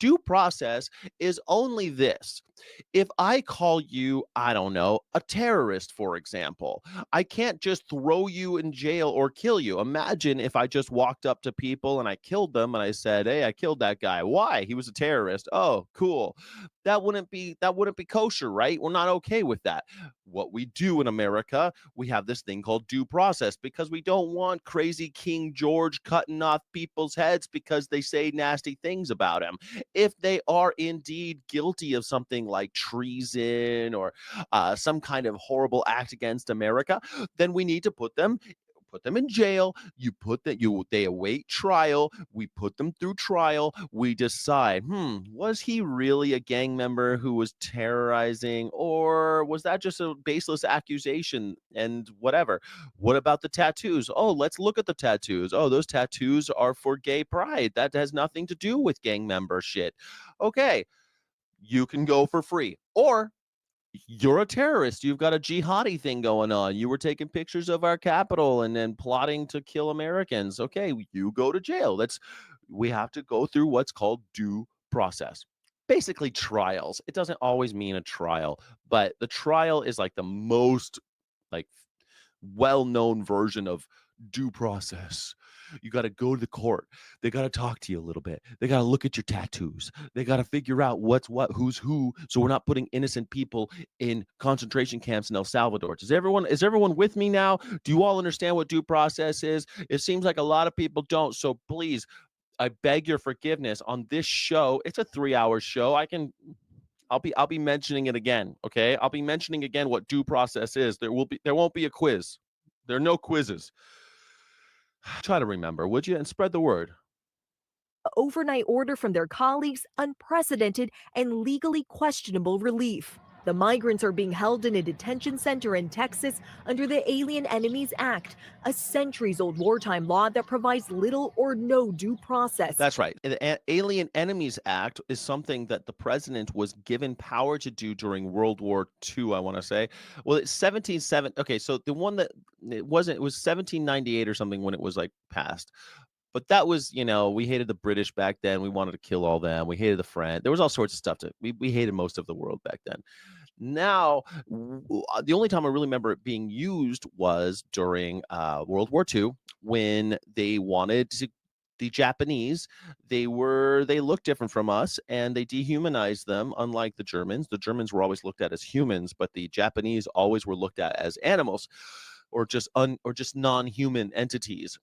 Due process is only this. If I call you, I don't know, a terrorist, for example, I can't just throw you in jail or kill you. Imagine if I just walked up to people and I killed them and I said, "Hey, I killed that guy." Why? He was a terrorist. Oh, cool. That wouldn't be kosher, right? We're not okay with that. What we do in America, we have this thing called due process because we don't want crazy King George cutting off people's heads because they say nasty things about him. If they are indeed guilty of something like treason or some kind of horrible act against America, then we need to put them in jail. They await trial. We put them through trial. We decide, was he really a gang member who was terrorizing, or was that just a baseless accusation and whatever? What about the tattoos? Oh, let's look at the tattoos. Oh, those tattoos are for gay pride. That has nothing to do with gang member shit. Okay, you can go for free. Or you're a terrorist. You've got a jihadi thing going on. You were taking pictures of our capital and then plotting to kill Americans. Okay, you go to jail. We have to go through what's called due process. Basically, trials. It doesn't always mean a trial, but the trial is like the most like well-known version of due process. You got to go to the court. They got to talk to you a little bit. They got to look at your tattoos. They got to figure out what's what, who's who, so we're not putting innocent people in concentration camps in El Salvador. Is everyone with me now? Do you all understand what due process is? It seems like a lot of people don't. So please, I beg your forgiveness on this show. It's a 3-hour show. I'll be mentioning it again, okay? I'll be mentioning again what due process is. There won't be a quiz. There are no quizzes. Try to remember, would you? And spread the word. Overnight order from their colleagues, unprecedented and legally questionable relief. The migrants are being held in a detention center in Texas under the Alien Enemies Act, a centuries old wartime law that provides little or no due process. That's right. The Alien Enemies Act is something that the president was given power to do during World War II, I want to say. Well, it's 177. Okay, so the one that it was 1798 or something when it was like passed. But that was, we hated the British back then. We wanted to kill all them. We hated the French. There was all sorts of stuff we hated most of the world back then. Now, the only time I really remember it being used was during World War II when they wanted to the Japanese. They looked different from us and they dehumanized them, unlike the Germans. The Germans were always looked at as humans, but the Japanese always were looked at as animals or just non-human entities.